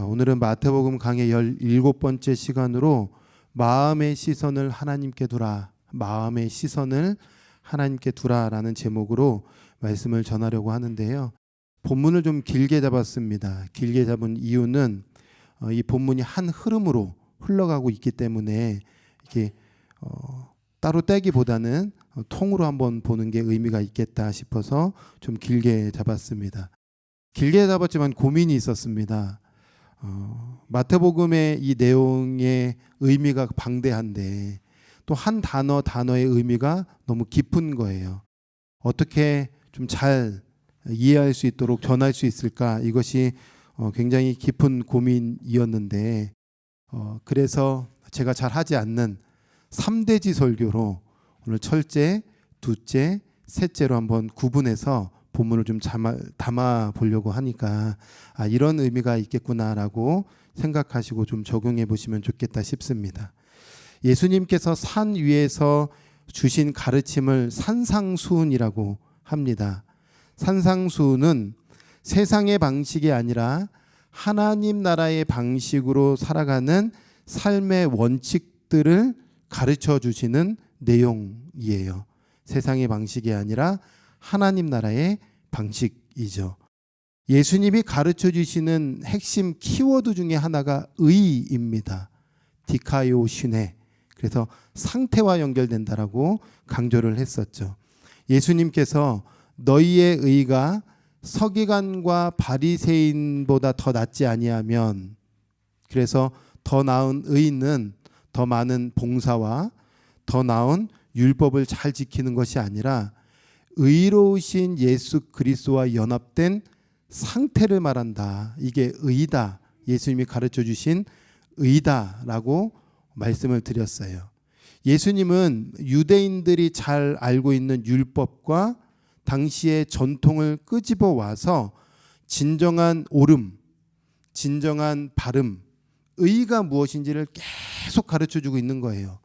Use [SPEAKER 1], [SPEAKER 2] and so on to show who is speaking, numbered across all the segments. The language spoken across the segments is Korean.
[SPEAKER 1] 오늘은 마태복음 강의 17번째 시간으로 마음의 시선을 하나님께 두라, 마음의 시선을 하나님께 두라라는 제목으로 말씀을 전하려고 하는데요. 본문을 좀 길게 잡았습니다. 길게 잡은 이유는 이 본문이 한 흐름으로 흘러가고 있기 때문에 이렇게 따로 떼기보다는 통으로 한번 보는 게 의미가 있겠다 싶어서 좀 길게 잡았습니다. 길게 잡았지만 고민이 있었습니다. 마태복음의 이 내용의 의미가 방대한데 또 한 단어의 의미가 너무 깊은 거예요. 어떻게 좀 잘 이해할 수 있도록 전할 수 있을까? 이것이 굉장히 깊은 고민이었는데 그래서 제가 잘 하지 않는 3대지 설교로 오늘 첫째, 둘째, 셋째로 한번 구분해서 본문을 좀 담아 보려고 하니까 이런 의미가 있겠구나라고 생각하시고 좀 적용해 보시면 좋겠다 싶습니다. 예수님께서 산 위에서 주신 가르침을 산상수훈이라고 합니다. 산상수훈은 세상의 방식이 아니라 하나님 나라의 방식으로 살아가는 삶의 원칙들을 가르쳐 주시는 내용이에요. 세상의 방식이 아니라 하나님 나라의 방식이죠. 예수님이 가르쳐 주시는 핵심 키워드 중에 하나가 의입니다. 디카이오시네. 그래서 상태와 연결된다라고 강조를 했었죠. 예수님께서 너희의 의가 서기관과 바리새인보다 더 낫지 아니하면, 그래서 더 나은 의는 더 많은 봉사와 더 나은 율법을 잘 지키는 것이 아니라 의로우신 예수 그리스도와 연합된 상태를 말한다. 이게 의다. 예수님이 가르쳐 주신 의다라고 말씀을 드렸어요. 예수님은 유대인들이 잘 알고 있는 율법과 당시의 전통을 끄집어 와서 진정한 옳음, 진정한 바름, 의가 무엇인지를 계속 가르쳐 주고 있는 거예요.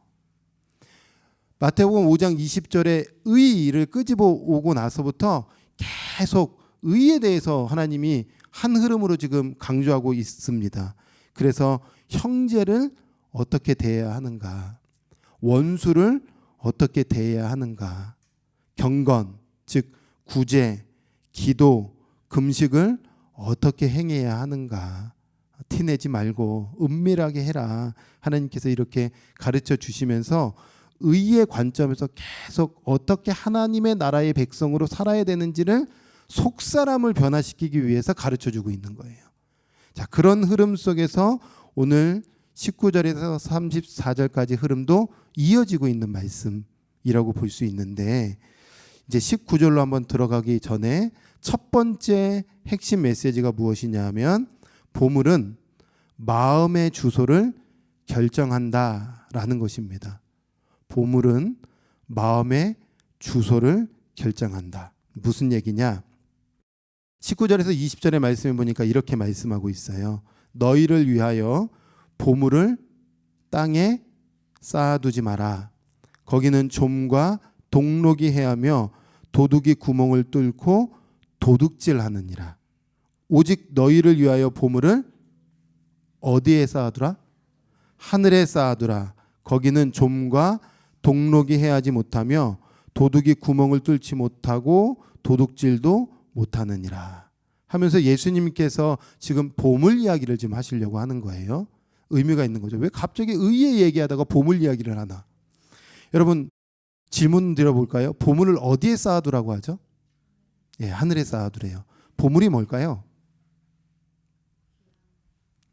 [SPEAKER 1] 마태복음 5장 20절에 의를 끄집어 오고 나서부터 계속 의에 대해서 하나님이 한 흐름으로 지금 강조하고 있습니다. 그래서 형제를 어떻게 대해야 하는가, 원수를 어떻게 대해야 하는가, 경건, 즉 구제, 기도, 금식을 어떻게 행해야 하는가, 티내지 말고 은밀하게 해라. 하나님께서 이렇게 가르쳐 주시면서 의의 관점에서 계속 어떻게 하나님의 나라의 백성으로 살아야 되는지를 속사람을 변화시키기 위해서 가르쳐 주고 있는 거예요. 자, 그런 흐름 속에서 오늘 19절에서 34절까지 흐름도 이어지고 있는 말씀이라고 볼 수 있는데, 이제 19절로 한번 들어가기 전에 첫 번째 핵심 메시지가 무엇이냐 하면, 보물은 마음의 주소를 결정한다라는 것입니다. 보물은 마음의 주소를 결정한다. 무슨 얘기냐? 19절에서 20절의 말씀을 보니까 이렇게 말씀하고 있어요. 너희를 위하여 보물을 땅에 쌓아두지 마라. 거기는 좀과 동록이 해하며 도둑이 구멍을 뚫고 도둑질하느니라. 오직 너희를 위하여 보물을 어디에 쌓아두라? 하늘에 쌓아두라. 거기는 좀과 동록이 해하지 못하며 도둑이 구멍을 뚫지 못하고 도둑질도 못하느니라. 하면서 예수님께서 지금 보물 이야기를 지금 하시려고 하는 거예요. 의미가 있는 거죠. 왜 갑자기 의에 얘기하다가 보물 이야기를 하나? 여러분, 질문 드려볼까요? 보물을 어디에 쌓아두라고 하죠? 예, 하늘에 쌓아두래요. 보물이 뭘까요?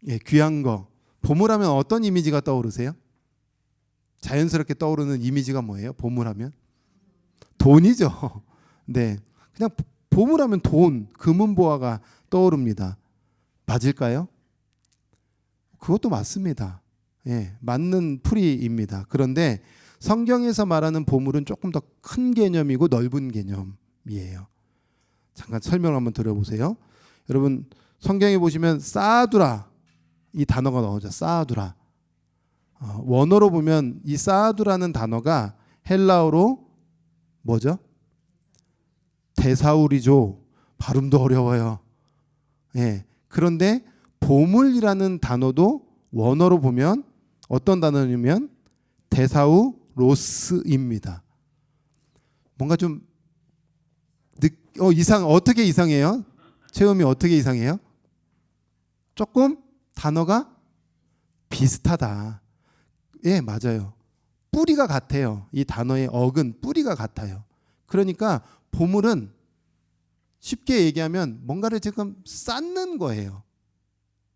[SPEAKER 1] 예, 귀한 거. 보물하면 어떤 이미지가 떠오르세요? 자연스럽게 떠오르는 이미지가 뭐예요? 보물하면? 돈이죠. 네, 그냥 보물하면 돈, 금은보화가 떠오릅니다. 맞을까요? 그것도 맞습니다. 예, 맞는 풀이입니다. 그런데 성경에서 말하는 보물은 조금 더 큰 개념이고 넓은 개념이에요. 잠깐 설명을 한번 들어보세요. 여러분, 성경에 보시면 쌓아두라, 이 단어가 나오죠. 쌓아두라. 원어로 보면 이 쌓아두라는 단어가 헬라어로 뭐죠? 데사우리죠. 발음도 어려워요. 예. 그런데 보물이라는 단어도 원어로 보면 어떤 단어냐면 데사우로스입니다. 뭔가 좀 어떻게 이상해요? 체험이 어떻게 이상해요? 조금 단어가 비슷하다. 예, 맞아요. 뿌리가 같아요. 이 단어의 어근 뿌리가 같아요. 그러니까 보물은 쉽게 얘기하면 뭔가를 지금 쌓는 거예요.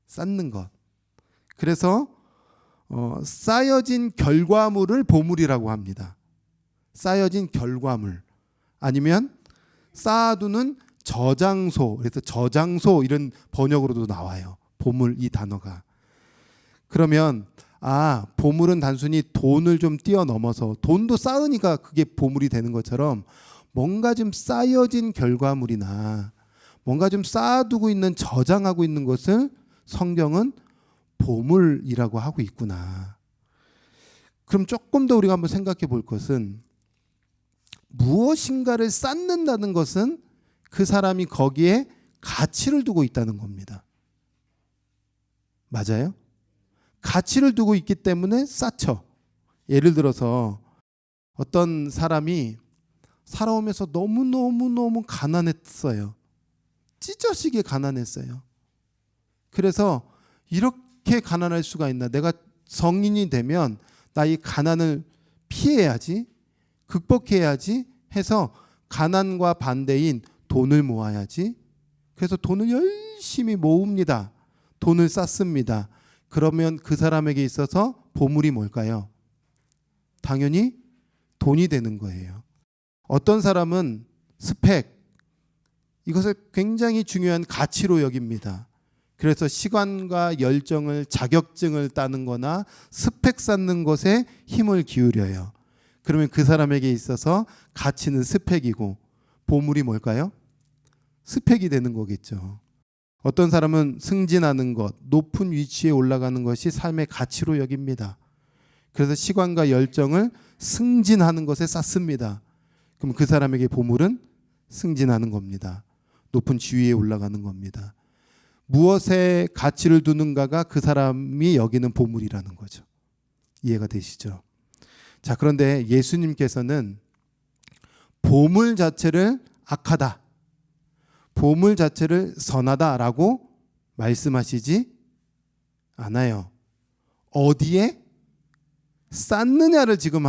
[SPEAKER 1] 쌓는 것. 그래서 쌓여진 결과물을 보물이라고 합니다. 쌓여진 결과물. 아니면 쌓아두는 저장소. 그래서 저장소 이런 번역으로도 나와요. 보물 이 단어가. 그러면 보물은 단순히 돈을 좀 뛰어넘어서 돈도 쌓으니까 그게 보물이 되는 것처럼 뭔가 좀 쌓여진 결과물이나 뭔가 좀 쌓아두고 있는 저장하고 있는 것을 성경은 보물이라고 하고 있구나. 그럼 조금 더 우리가 한번 생각해 볼 것은 무엇인가를 쌓는다는 것은 그 사람이 거기에 가치를 두고 있다는 겁니다. 맞아요? 가치를 두고 있기 때문에 쌓죠. 예를 들어서 어떤 사람이 살아오면서 너무 가난했어요. 찢어지게 가난했어요. 그래서 이렇게 가난할 수가 있나? 내가 성인이 되면 나 이 가난을 피해야지, 극복해야지 해서 가난과 반대인 돈을 모아야지. 그래서 돈을 열심히 모읍니다. 돈을 쌓습니다. 그러면 그 사람에게 있어서 보물이 뭘까요? 당연히 돈이 되는 거예요. 어떤 사람은 스펙, 이것을 굉장히 중요한 가치로 여깁니다. 그래서 시간과 열정을, 자격증을 따는 거나 스펙 쌓는 것에 힘을 기울여요. 그러면 그 사람에게 있어서 가치는 스펙이고 보물이 뭘까요? 스펙이 되는 거겠죠. 어떤 사람은 승진하는 것, 높은 위치에 올라가는 것이 삶의 가치로 여깁니다. 그래서 시간과 열정을 승진하는 것에 쌓습니다. 그럼 그 사람에게 보물은 승진하는 겁니다. 높은 지위에 올라가는 겁니다. 무엇에 가치를 두는가가 그 사람이 여기는 보물이라는 거죠. 이해가 되시죠? 자, 그런데 예수님께서는 보물 자체를 악하다, 보물 자체를 선하다라고 말씀하시지 않아요. 어디에 쌓느냐를 지금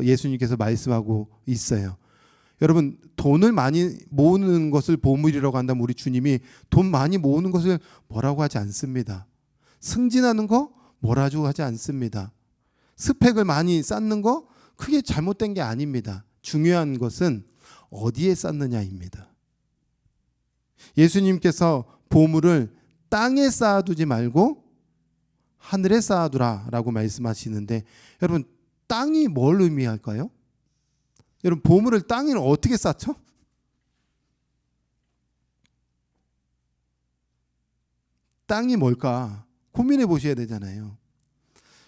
[SPEAKER 1] 예수님께서 말씀하고 있어요. 여러분, 돈을 많이 모으는 것을 보물이라고 한다면 우리 주님이 돈 많이 모으는 것을 뭐라고 하지 않습니다. 승진하는 거 뭐라고 하지 않습니다. 스펙을 많이 쌓는 거 크게 잘못된 게 아닙니다. 중요한 것은 어디에 쌓느냐입니다. 예수님께서 보물을 땅에 쌓아두지 말고 하늘에 쌓아두라라고 말씀하시는데, 여러분, 땅이 뭘 의미할까요? 여러분, 보물을 땅에 어떻게 쌓죠? 땅이 뭘까 고민해 보셔야 되잖아요.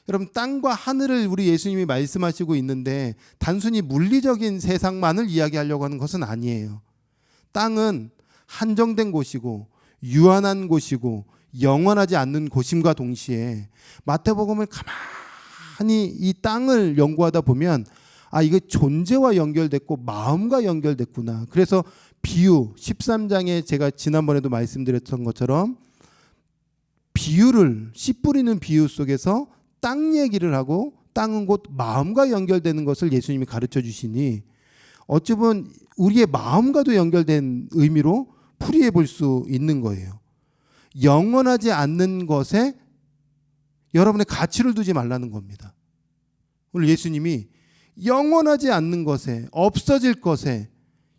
[SPEAKER 1] 여러분, 땅과 하늘을 우리 예수님이 말씀하시고 있는데 단순히 물리적인 세상만을 이야기하려고 하는 것은 아니에요. 땅은 한정된 곳이고 유한한 곳이고 영원하지 않는 곳임과 동시에 마태복음을 가만히 이 땅을 연구하다 보면 이게 존재와 연결됐고 마음과 연결됐구나. 그래서 비유 13장에 제가 지난번에도 말씀드렸던 것처럼 비유를 씨 뿌리는 비유 속에서 땅 얘기를 하고 땅은 곧 마음과 연결되는 것을 예수님이 가르쳐 주시니 어찌 보면 우리의 마음과도 연결된 의미로 풀이해 볼 수 있는 거예요. 영원하지 않는 것에 여러분의 가치를 두지 말라는 겁니다. 오늘 예수님이 영원하지 않는 것에, 없어질 것에,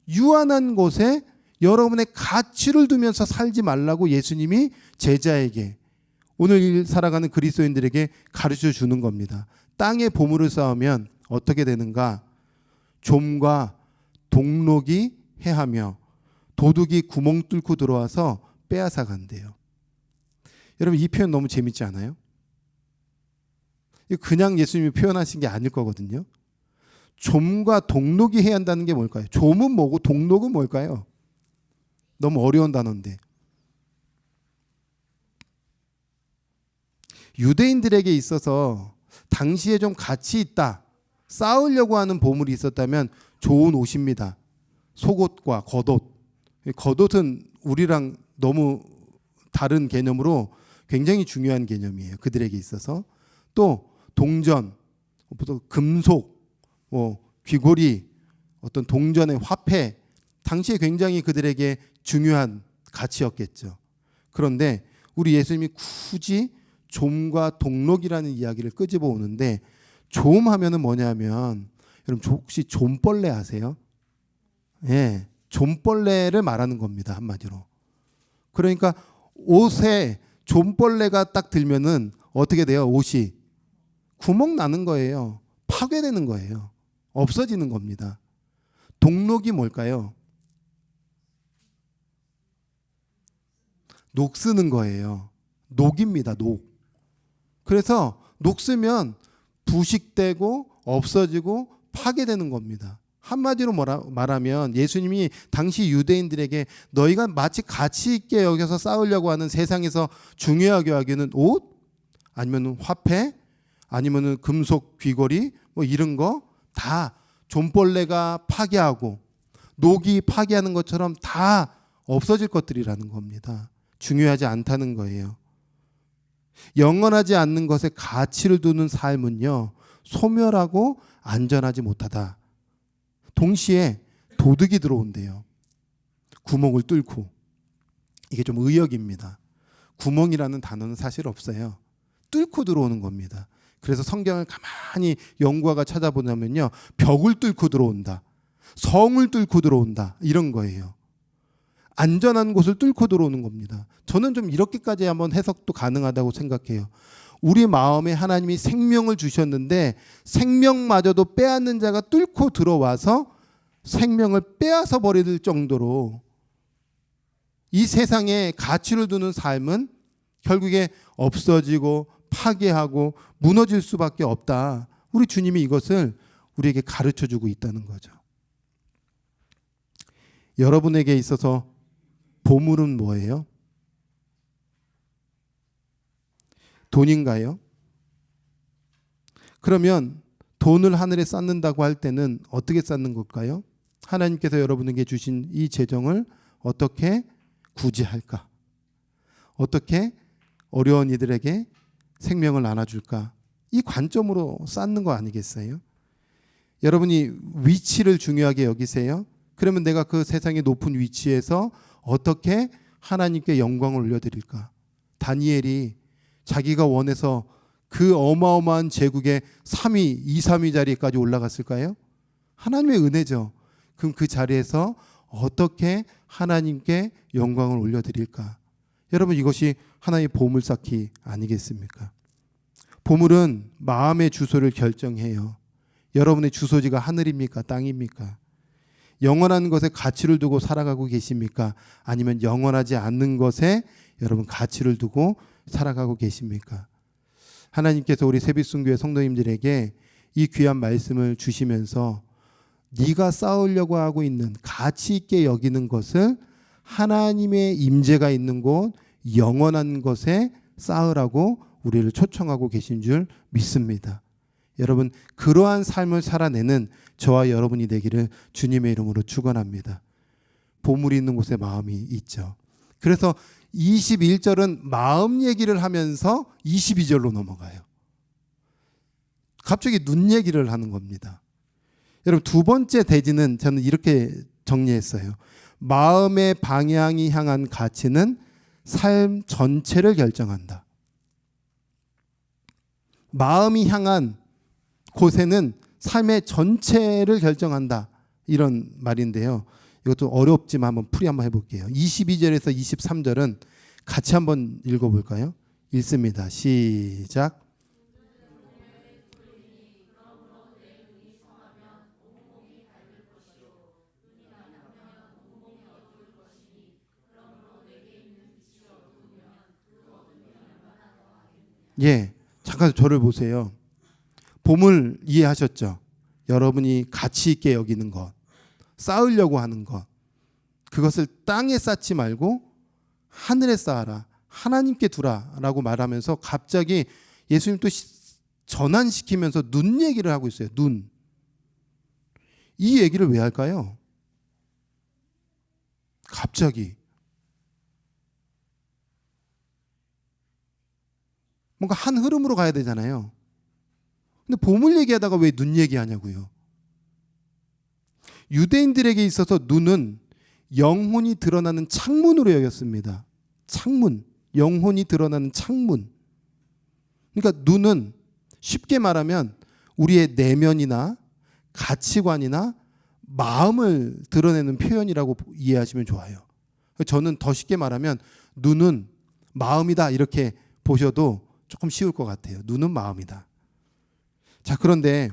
[SPEAKER 1] 유한한 곳에 여러분의 가치를 두면서 살지 말라고 예수님이 제자에게, 오늘 살아가는 그리스도인들에게 가르쳐 주는 겁니다. 땅에 보물을 쌓으면 어떻게 되는가? 좀과 동록이 해하며 도둑이 구멍 뚫고 들어와서 빼앗아 간대요. 여러분, 이 표현 너무 재밌지 않아요? 그냥 예수님이 표현하신 게 아닐 거거든요. 좀과 동록이 해야 한다는 게 뭘까요? 좀은 뭐고 동록은 뭘까요? 너무 어려운 단어인데. 유대인들에게 있어서 당시에 좀 가치 있다, 싸우려고 하는 보물이 있었다면 좋은 옷입니다. 속옷과 겉옷. 겉옷은 우리랑 너무 다른 개념으로 굉장히 중요한 개념이에요. 그들에게 있어서. 또 동전, 또 금속, 귀고리, 어떤 동전의 화폐, 당시에 굉장히 그들에게 중요한 가치였겠죠. 그런데 우리 예수님이 굳이 좀과 동록이라는 이야기를 끄집어 오는데, 좀 하면은 뭐냐면, 여러분 혹시 좀벌레 아세요? 예, 좀벌레를 말하는 겁니다, 한마디로. 그러니까 옷에 좀벌레가 딱 들면은 어떻게 돼요? 옷이 구멍 나는 거예요. 파괴되는 거예요. 없어지는 겁니다. 동록이 뭘까요? 녹 쓰는 거예요. 녹입니다. 녹. 그래서 녹 쓰면 부식되고 없어지고 파괴되는 겁니다. 한마디로 말하면 예수님이 당시 유대인들에게 너희가 마치 가치 있게 여겨서 싸우려고 하는 세상에서 중요하게 여기는 옷, 아니면 화폐, 아니면 금속 귀걸이, 이런 거 다 좀벌레가 파괴하고 녹이 파괴하는 것처럼 다 없어질 것들이라는 겁니다. 중요하지 않다는 거예요. 영원하지 않는 것에 가치를 두는 삶은요, 소멸하고 안전하지 못하다. 동시에 도둑이 들어온대요. 구멍을 뚫고. 이게 좀 의역입니다. 구멍이라는 단어는 사실 없어요. 뚫고 들어오는 겁니다. 그래서 성경을 가만히 연구가가 찾아보냐면요, 벽을 뚫고 들어온다, 성을 뚫고 들어온다, 이런 거예요. 안전한 곳을 뚫고 들어오는 겁니다. 저는 좀 이렇게까지 한번 해석도 가능하다고 생각해요. 우리 마음에 하나님이 생명을 주셨는데 생명마저도 빼앗는 자가 뚫고 들어와서 생명을 빼앗아 버릴 정도로 이 세상에 가치를 두는 삶은 결국에 없어지고 파괴하고 무너질 수밖에 없다. 우리 주님이 이것을 우리에게 가르쳐주고 있다는 거죠. 여러분에게 있어서 보물은 뭐예요? 돈인가요? 그러면 돈을 하늘에 쌓는다고 할 때는 어떻게 쌓는 걸까요? 하나님께서 여러분에게 주신 이 재정을 어떻게 구제할까? 어떻게 어려운 이들에게 생명을 나눠줄까? 이 관점으로 쌓는 거 아니겠어요? 여러분이 위치를 중요하게 여기세요? 그러면 내가 그 세상의 높은 위치에서 어떻게 하나님께 영광을 올려드릴까? 다니엘이 자기가 원해서 그 어마어마한 제국의 3위, 2, 3위 자리까지 올라갔을까요? 하나님의 은혜죠. 그럼 그 자리에서 어떻게 하나님께 영광을 올려드릴까? 여러분, 이것이 하나의 보물 쌓기 아니겠습니까? 보물은 마음의 주소를 결정해요. 여러분의 주소지가 하늘입니까? 땅입니까? 영원한 것에 가치를 두고 살아가고 계십니까? 아니면 영원하지 않는 것에 여러분 가치를 두고 살아가고 계십니까? 하나님께서 우리 세빛순교회 성도님들에게 이 귀한 말씀을 주시면서 네가 쌓으려고 하고 있는 가치 있게 여기는 것을 하나님의 임재가 있는 곳, 영원한 것에 쌓으라고 우리를 초청하고 계신 줄 믿습니다. 여러분, 그러한 삶을 살아내는 저와 여러분이 되기를 주님의 이름으로 축원합니다. 보물이 있는 곳에 마음이 있죠. 그래서 21절은 마음 얘기를 하면서 22절로 넘어가요. 갑자기 눈 얘기를 하는 겁니다. 여러분, 두 번째 대지는 저는 이렇게 정리했어요. 마음의 방향이 향한 가치는 삶 전체를 결정한다. 마음이 향한 곳에는 삶의 전체를 결정한다. 이런 말인데요. 이것도 어렵지만 한번 풀이 한번 해볼게요. 22절에서 23절은 같이 한번 읽어볼까요? 읽습니다. 시작. 예, 잠깐 저를 보세요. 보물 이해하셨죠? 여러분이 가치 있게 여기는 것, 쌓으려고 하는 것, 그것을 땅에 쌓지 말고 하늘에 쌓아라, 하나님께 두라라고 말하면서 갑자기 예수님 또 전환시키면서 눈 얘기를 하고 있어요. 눈. 이 얘기를 왜 할까요? 갑자기. 뭔가 한 흐름으로 가야 되잖아요. 근데 보물 얘기하다가 왜 눈 얘기하냐고요. 유대인들에게 있어서 눈은 영혼이 드러나는 창문으로 여겼습니다. 창문. 영혼이 드러나는 창문. 그러니까 눈은 쉽게 말하면 우리의 내면이나 가치관이나 마음을 드러내는 표현이라고 이해하시면 좋아요. 저는 더 쉽게 말하면 눈은 마음이다 이렇게 보셔도 조금 쉬울 것 같아요. 눈은 마음이다. 자, 그런데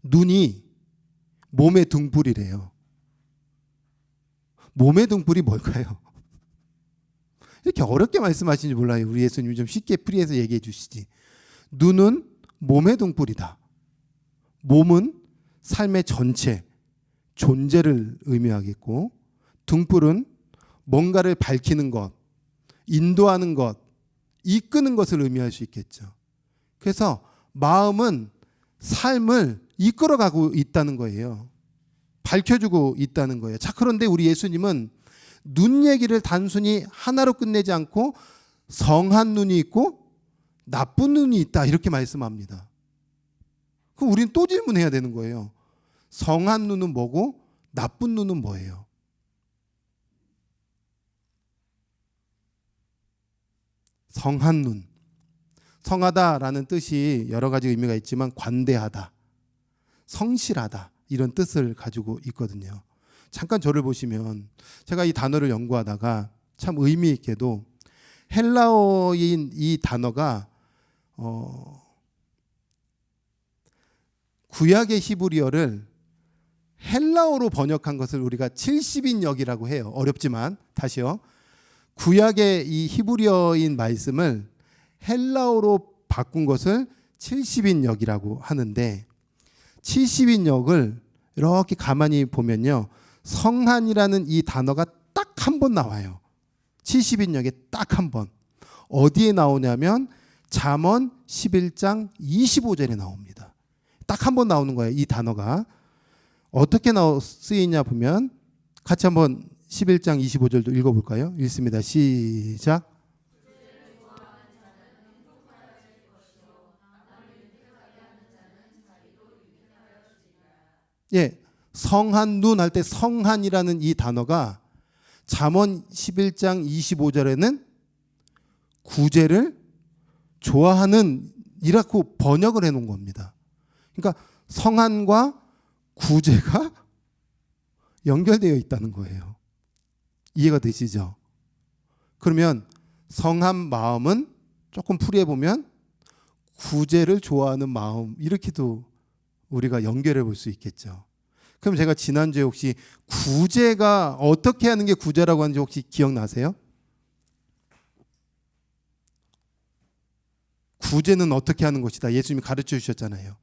[SPEAKER 1] 눈이 몸의 등불이래요. 몸의 등불이 뭘까요? 이렇게 어렵게 말씀하시는지 몰라요. 우리 예수님이 좀 쉽게 풀이해서 얘기해 주시지. 눈은 몸의 등불이다. 몸은 삶의 전체, 존재를 의미하겠고, 등불은 뭔가를 밝히는 것, 인도하는 것, 이끄는 것을 의미할 수 있겠죠. 그래서 마음은 삶을 이끌어가고 있다는 거예요. 밝혀주고 있다는 거예요. 자, 그런데 우리 예수님은 눈 얘기를 단순히 하나로 끝내지 않고 성한 눈이 있고 나쁜 눈이 있다 이렇게 말씀합니다. 그럼 우리는 또 질문해야 되는 거예요. 성한 눈은 뭐고 나쁜 눈은 뭐예요? 성한 눈. 성하다라는 뜻이 여러 가지 의미가 있지만 관대하다, 성실하다 이런 뜻을 가지고 있거든요. 잠깐 저를 보시면 제가 이 단어를 연구하다가 참 의미 있게도 헬라어인 이 단어가 구약의 히브리어를 헬라어로 번역한 것을 우리가 70인역이라고 해요. 어렵지만 다시요. 구약의 이 히브리어인 말씀을 헬라어로 바꾼 것을 70인역이라고 하는데 70인역을 이렇게 가만히 보면요. 성한이라는 이 단어가 딱 한 번 나와요. 70인역에 딱 한 번. 어디에 나오냐면 잠언 11장 25절에 나옵니다. 딱 한 번 나오는 거예요. 이 단어가. 어떻게 쓰이냐 보면 같이 한번 11장 25절도 읽어볼까요? 읽습니다. 시작. 예, 성한 눈 할 때 성한이라는 이 단어가 잠언 11장 25절에는 구제를 좋아하는 이라고 번역을 해놓은 겁니다. 그러니까 성한과 구제가 연결되어 있다는 거예요. 이해가 되시죠? 그러면 성한 마음은 조금 풀이해보면 구제를 좋아하는 마음 이렇게도 우리가 연결해 볼 수 있겠죠. 그럼 제가 지난주에 혹시 구제가 어떻게 하는 게 구제라고 하는지 혹시 기억나세요? 구제는 어떻게 하는 것이다. 예수님이 가르쳐 주셨잖아요.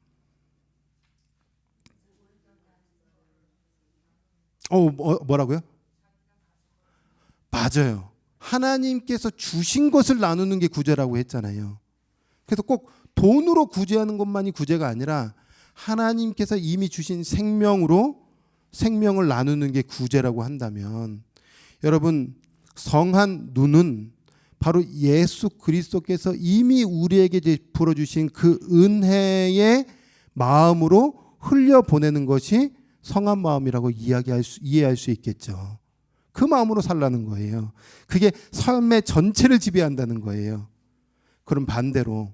[SPEAKER 1] 뭐라고요? 맞아요. 하나님께서 주신 것을 나누는 게 구제라고 했잖아요. 그래서 꼭 돈으로 구제하는 것만이 구제가 아니라 하나님께서 이미 주신 생명으로 생명을 나누는 게 구제라고 한다면 여러분 성한 눈은 바로 예수 그리스도께서 이미 우리에게 베풀어 주신 그 은혜의 마음으로 흘려보내는 것이 성한 마음이라고 이해할 수 있겠죠. 그 마음으로 살라는 거예요. 그게 삶의 전체를 지배한다는 거예요. 그럼 반대로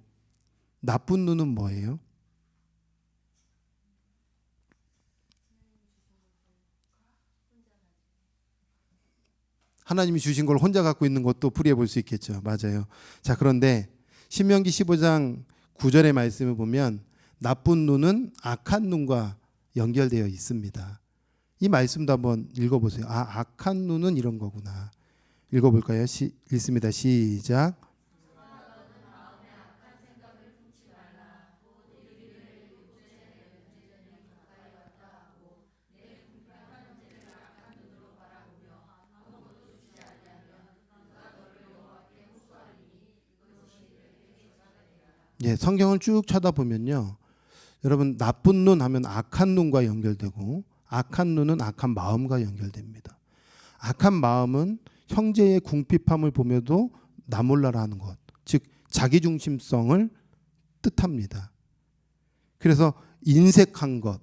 [SPEAKER 1] 나쁜 눈은 뭐예요? 하나님이 주신 걸 혼자 갖고 있는 것도 풀이해 볼 수 있겠죠. 맞아요. 자, 그런데 신명기 15장 9절의 말씀을 보면 나쁜 눈은 악한 눈과 연결되어 있습니다. 이 말씀도 한번 읽어보세요. 악한 눈은 이런 거구나. 읽어볼까요? 읽습니다. 시작. 예, 성경을 쭉 쳐다보면요. 여러분 나쁜 눈 하면 악한 눈과 연결되고 악한 눈은 악한 마음과 연결됩니다. 악한 마음은 형제의 궁핍함을 보며도 나 몰라라 하는 것, 즉 자기중심성을 뜻합니다. 그래서 인색한 것,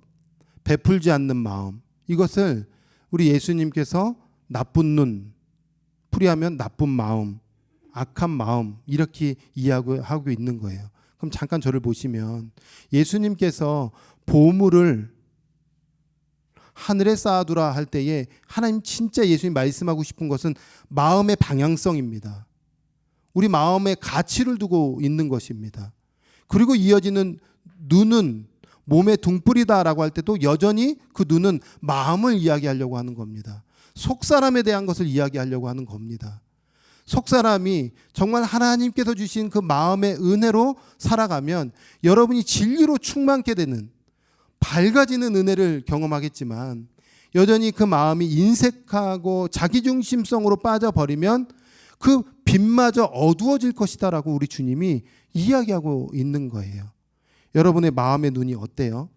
[SPEAKER 1] 베풀지 않는 마음, 이것을 우리 예수님께서 나쁜 눈, 풀이하면 나쁜 마음, 악한 마음 이렇게 이해하고 있는 거예요. 그럼 잠깐 저를 보시면 예수님께서 보물을 하늘에 쌓아두라 할 때에 하나님 진짜 예수님 말씀하고 싶은 것은 마음의 방향성입니다. 우리 마음의 가치를 두고 있는 것입니다. 그리고 이어지는 눈은 몸의 등불이다라고 할 때도 여전히 그 눈은 마음을 이야기하려고 하는 겁니다. 속사람에 대한 것을 이야기하려고 하는 겁니다. 속사람이 정말 하나님께서 주신 그 마음의 은혜로 살아가면 여러분이 진리로 충만케 되는 밝아지는 은혜를 경험하겠지만 여전히 그 마음이 인색하고 자기중심성으로 빠져버리면 그 빛마저 어두워질 것이다라고 우리 주님이 이야기하고 있는 거예요. 여러분의 마음의 눈이 어때요?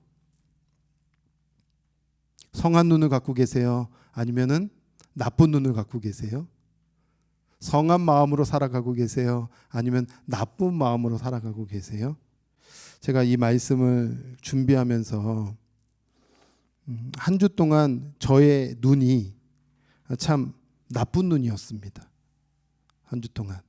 [SPEAKER 1] 성한 눈을 갖고 계세요? 아니면은 나쁜 눈을 갖고 계세요? 성한 마음으로 살아가고 계세요? 아니면 나쁜 마음으로 살아가고 계세요? 제가 이 말씀을 준비하면서 한 주 동안 저의 눈이 참 나쁜 눈이었습니다. 한 주 동안.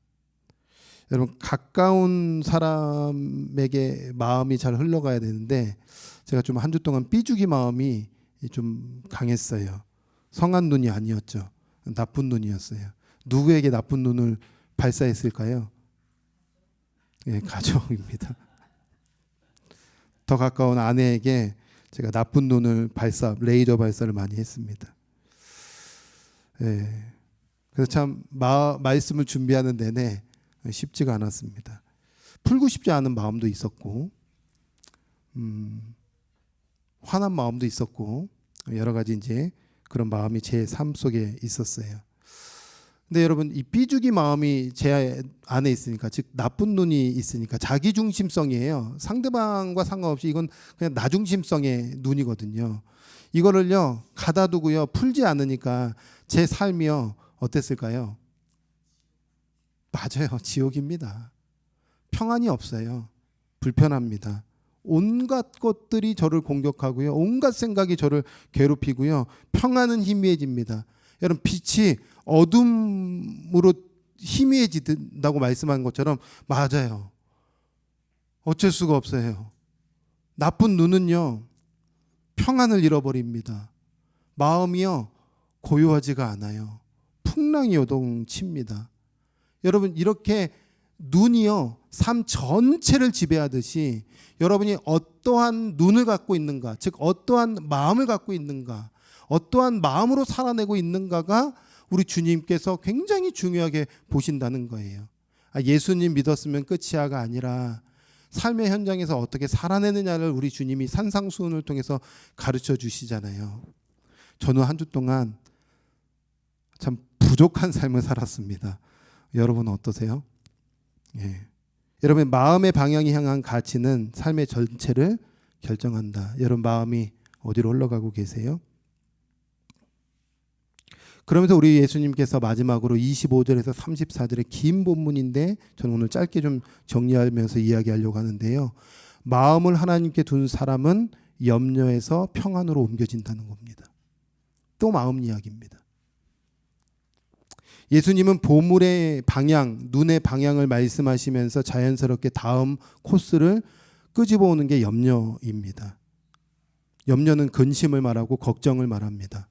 [SPEAKER 1] 여러분 가까운 사람에게 마음이 잘 흘러가야 되는데 제가 좀 한 주 동안 삐죽이 마음이 좀 강했어요. 성한 눈이 아니었죠. 나쁜 눈이었어요. 누구에게 나쁜 눈을 발사했을까요? 예, 가족입니다. 더 가까운 아내에게 제가 나쁜 눈을 레이저 발사를 많이 했습니다. 예, 그래서 참 말씀을 준비하는 내내 쉽지가 않았습니다. 풀고 싶지 않은 마음도 있었고, 화난 마음도 있었고, 여러 가지 이제 그런 마음이 제 삶 속에 있었어요. 근데 여러분 이 삐죽이 마음이 제 안에 있으니까, 즉 나쁜 눈이 있으니까 자기중심성이에요. 상대방과 상관없이 이건 그냥 나중심성의 눈이거든요. 이거를요 가다두고요 풀지 않으니까 제 삶이요 어땠을까요? 맞아요. 지옥입니다. 평안이 없어요. 불편합니다. 온갖 것들이 저를 공격하고요. 온갖 생각이 저를 괴롭히고요. 평안은 희미해집니다. 여러분 빛이 어둠으로 희미해진다고 말씀한 것처럼 맞아요. 어쩔 수가 없어요. 나쁜 눈은요. 평안을 잃어버립니다. 마음이요. 고요하지가 않아요. 풍랑이 요동칩니다. 여러분 이렇게 눈이요 삶 전체를 지배하듯이 여러분이 어떠한 눈을 갖고 있는가, 즉 어떠한 마음을 갖고 있는가, 어떠한 마음으로 살아내고 있는가가 우리 주님께서 굉장히 중요하게 보신다는 거예요. 예수님 믿었으면 끝이야가 아니라 삶의 현장에서 어떻게 살아내느냐를 우리 주님이 산상수훈을 통해서 가르쳐 주시잖아요. 저는 한 주 동안 참 부족한 삶을 살았습니다. 여러분은 어떠세요? 예. 여러분의 마음의 방향이 향한 가치는 삶의 전체를 결정한다. 여러분 마음이 어디로 흘러가고 계세요? 그러면서 우리 예수님께서 마지막으로 25절에서 34절의 긴 본문인데 저는 오늘 짧게 좀 정리하면서 이야기하려고 하는데요. 마음을 하나님께 둔 사람은 염려에서 평안으로 옮겨진다는 겁니다. 또 마음 이야기입니다. 예수님은 보물의 방향, 눈의 방향을 말씀하시면서 자연스럽게 다음 코스를 끄집어 오는 게 염려입니다. 염려는 근심을 말하고 걱정을 말합니다.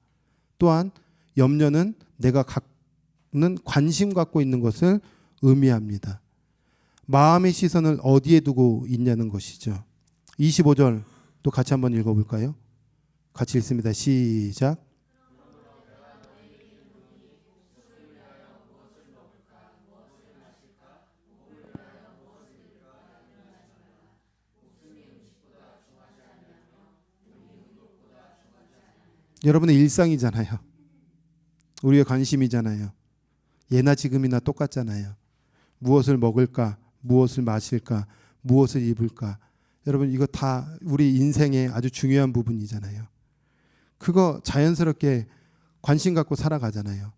[SPEAKER 1] 또한 염려는 내가 갖는 관심 갖고 있는 것을 의미합니다. 마음의 시선을 어디에 두고 있냐는 것이죠. 25절 또 같이 한번 읽어볼까요? 같이 읽습니다. 시작. 여러분의 일상이잖아요. 우리의 관심이잖아요. 예나 지금이나 똑같잖아요. 무엇을 먹을까? 무엇을 마실까? 무엇을 입을까? 여러분 이거 다 우리 인생의 아주 중요한 부분이잖아요. 그거 자연스럽게 관심 갖고 살아가잖아요.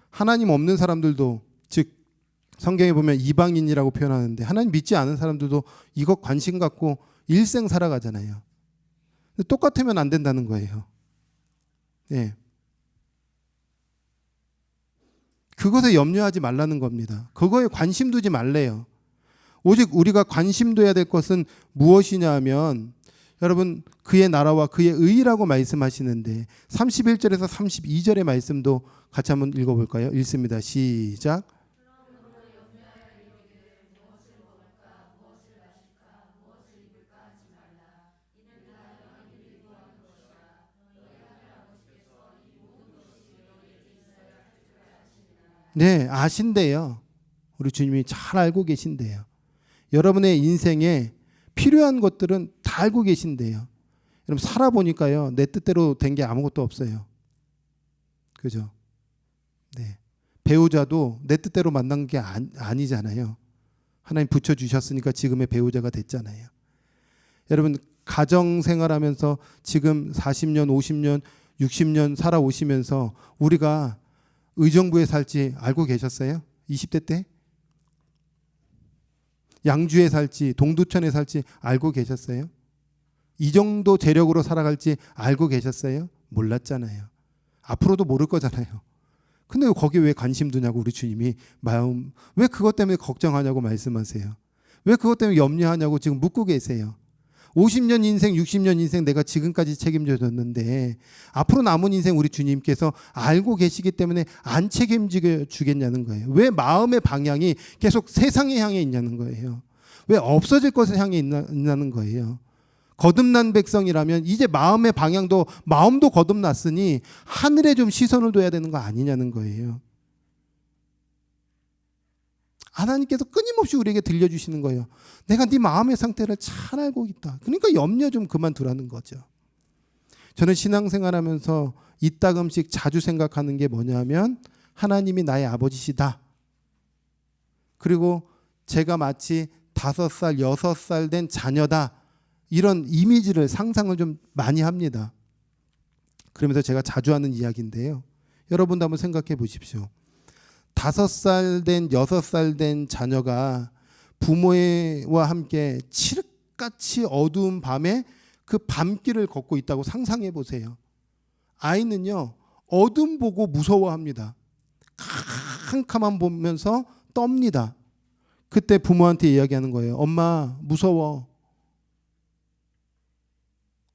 [SPEAKER 1] 하나님 없는 사람들도, 즉 성경에 보면 이방인이라고 표현하는데 하나님 믿지 않은 사람들도 이거 관심 갖고 일생 살아가잖아요. 똑같으면 안 된다는 거예요. 예. 그것에 염려하지 말라는 겁니다. 그거에 관심 두지 말래요. 오직 우리가 관심 둬야 될 것은 무엇이냐 하면 여러분 그의 나라와 그의 의라고 말씀하시는데 31절에서 32절의 말씀도 같이 한번 읽어볼까요? 읽습니다. 시작. 네, 아신대요. 우리 주님이 잘 알고 계신대요. 여러분의 인생에 필요한 것들은 다 알고 계신대요. 여러분 살아보니까요, 내 뜻대로 된 게 아무것도 없어요. 그죠? 네. 배우자도 내 뜻대로 만난 게 아니잖아요. 하나님 붙여주셨으니까 지금의 배우자가 됐잖아요. 여러분 가정생활하면서 지금 40년, 50년, 60년 살아오시면서 우리가 의정부에 살지 알고 계셨어요? 20대 때? 양주에 살지 동두천에 살지 알고 계셨어요? 이 정도 재력으로 살아갈지 알고 계셨어요? 몰랐잖아요. 앞으로도 모를 거잖아요. 근데 거기 왜 관심 두냐고 우리 주님이 마음, 왜 그것 때문에 걱정하냐고 말씀하세요. 왜 그것 때문에 염려하냐고 지금 묻고 계세요. 50년 인생, 60년 인생 내가 지금까지 책임져 줬는데 앞으로 남은 인생 우리 주님께서 알고 계시기 때문에 안 책임져 주겠냐는 거예요. 왜 마음의 방향이 계속 세상에 향해 있냐는 거예요. 왜 없어질 것을 향해 있냐는 거예요. 거듭난 백성이라면 이제 마음의 방향도 마음도 거듭났으니 하늘에 좀 시선을 둬야 되는 거 아니냐는 거예요. 하나님께서 끊임없이 우리에게 들려주시는 거예요. 내가 네 마음의 상태를 잘 알고 있다. 그러니까 염려 좀 그만 두라는 거죠. 저는 신앙생활하면서 이따금씩 자주 생각하는 게 뭐냐면 하나님이 나의 아버지시다. 그리고 제가 마치 5살, 6살 된 자녀다. 이런 이미지를 상상을 좀 많이 합니다. 그러면서 제가 자주 하는 이야기인데요. 여러분도 한번 생각해 보십시오. 5살 된 6살 된 자녀가 부모와 함께 칠흑같이 어두운 밤에 그 밤길을 걷고 있다고 상상해 보세요. 아이는요 어둠 보고 무서워합니다. 캄캄한 보면서 떱니다. 그때 부모한테 이야기하는 거예요. 엄마 무서워.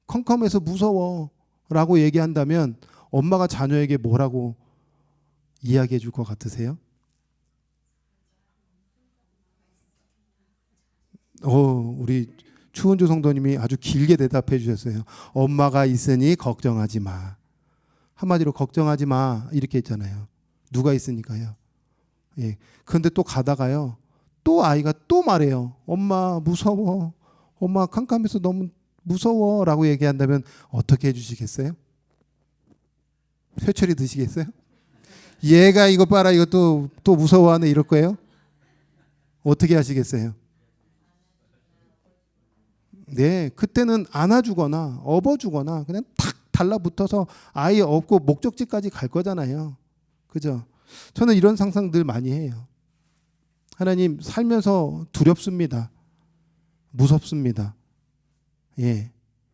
[SPEAKER 1] 컴컴해서 무서워 라고 얘기한다면 엄마가 자녀에게 뭐라고 이야기해 줄 것 같으세요? 우리 추은주 성도님이 아주 길게 대답해 주셨어요. 엄마가 있으니 걱정하지 마. 한마디로 걱정하지 마 이렇게 했잖아요. 누가 있으니까요. 예. 그런데 또 가다가요. 또 아이가 또 말해요. 엄마 무서워. 엄마 캄캄해서 너무 무서워 라고 얘기한다면 어떻게 해주시겠어요? 회초리 드시겠어요? 얘가 이거 봐라 이거 또 무서워하네 이럴 거예요? 어떻게 하시겠어요? 네, 그때는 안아주거나 업어주거나 그냥 탁 달라붙어서 아이 업고 목적지까지 갈 거잖아요. 그죠? 저는 이런 상상 늘 많이 해요. 하나님 살면서 두렵습니다. 무섭습니다. 예.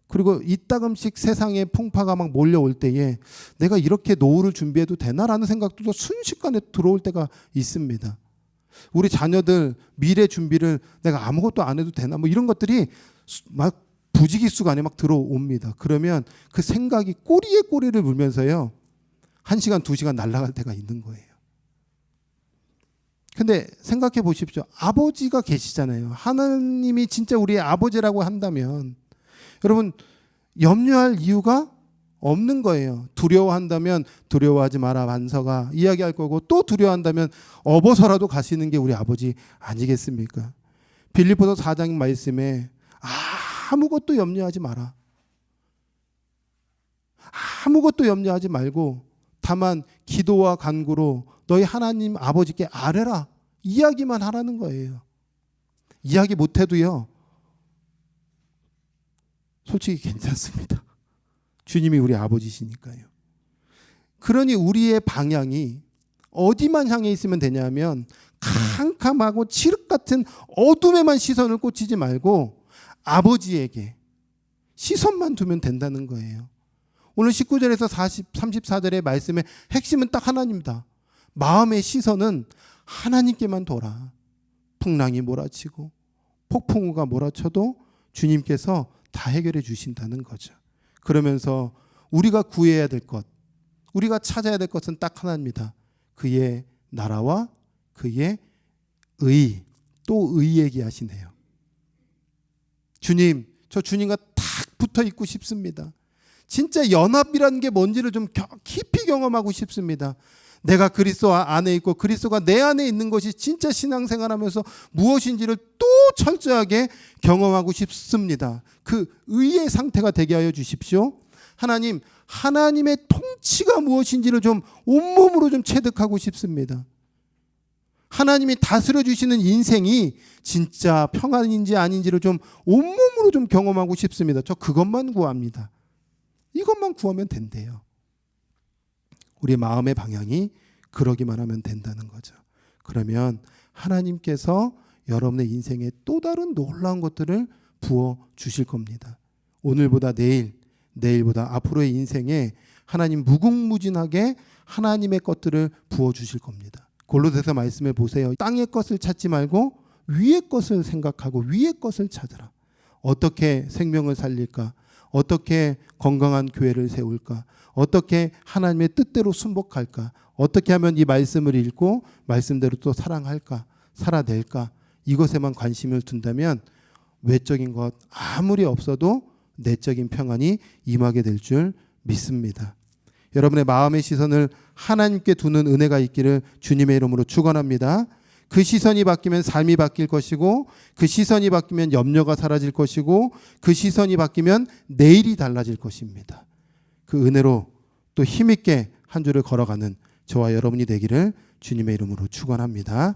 [SPEAKER 1] 그리고 이따금씩 세상에 풍파가 막 몰려올 때에 내가 이렇게 노후를 준비해도 되나라는 생각도 순식간에 들어올 때가 있습니다. 우리 자녀들 미래 준비를 내가 아무것도 안 해도 되나 뭐 이런 것들이 막 부지기수가 안에 막 들어옵니다. 그러면 그 생각이 꼬리에 꼬리를 물면서요. 1시간, 2시간 날아갈 때가 있는 거예요. 근데 생각해 보십시오. 아버지가 계시잖아요. 하나님이 진짜 우리의 아버지라고 한다면 여러분 염려할 이유가 없는 거예요. 두려워한다면 두려워하지 마라 반석아 이야기할 거고 또 두려워한다면 업어서라도 가시는 게 우리 아버지 아니겠습니까? 빌립보서 4장 말씀에 아무것도 염려하지 마라. 아무것도 염려하지 말고 다만 기도와 간구로 너희 하나님 아버지께 아뢰라. 이야기만 하라는 거예요. 이야기 못해도요. 솔직히 괜찮습니다. 주님이 우리 아버지시니까요. 그러니 우리의 방향이 어디만 향해 있으면 되냐면 캄캄하고 칠흑 같은 어둠에만 시선을 꽂히지 말고 아버지에게 시선만 두면 된다는 거예요. 오늘 19절에서 34절의 말씀의 핵심은 딱 하나입니다. 마음의 시선은 하나님께만 둬라. 풍랑이 몰아치고 폭풍우가 몰아쳐도 주님께서 다 해결해 주신다는 거죠. 그러면서 우리가 구해야 될 것, 우리가 찾아야 될 것은 딱 하나입니다. 그의 나라와 그의 의, 또 의 얘기하시네요. 주님, 저 주님과 딱 붙어 있고 싶습니다. 진짜 연합이라는 게 뭔지를 좀 깊이 경험하고 싶습니다. 내가 그리스도 안에 있고 그리스도가 내 안에 있는 것이 진짜 신앙생활하면서 무엇인지를 또 철저하게 경험하고 싶습니다. 그 의의 상태가 되게 하여 주십시오. 하나님, 하나님의 통치가 무엇인지를 좀 온몸으로 좀 체득하고 싶습니다. 하나님이 다스려 주시는 인생이 진짜 평안인지 아닌지를 좀 온몸으로 좀 경험하고 싶습니다. 저 그것만 구합니다. 이것만 구하면 된대요. 우리 마음의 방향이 그러기만 하면 된다는 거죠. 그러면 하나님께서 여러분의 인생에 또 다른 놀라운 것들을 부어 주실 겁니다. 오늘보다 내일, 내일보다 앞으로의 인생에 하나님 무궁무진하게 하나님의 것들을 부어 주실 겁니다. 골로새서 말씀해 보세요. 땅의 것을 찾지 말고 위의 것을 생각하고 위의 것을 찾으라. 어떻게 생명을 살릴까? 어떻게 건강한 교회를 세울까? 어떻게 하나님의 뜻대로 순복할까? 어떻게 하면 이 말씀을 읽고 말씀대로 또 사랑할까? 살아낼까? 이것에만 관심을 둔다면 외적인 것 아무리 없어도 내적인 평안이 임하게 될 줄 믿습니다. 여러분의 마음의 시선을 하나님께 두는 은혜가 있기를 주님의 이름으로 축원합니다. 그 시선이 바뀌면 삶이 바뀔 것이고, 그 시선이 바뀌면 염려가 사라질 것이고, 그 시선이 바뀌면 내일이 달라질 것입니다. 그 은혜로 또 힘있게 한 주를 걸어가는 저와 여러분이 되기를 주님의 이름으로 축원합니다.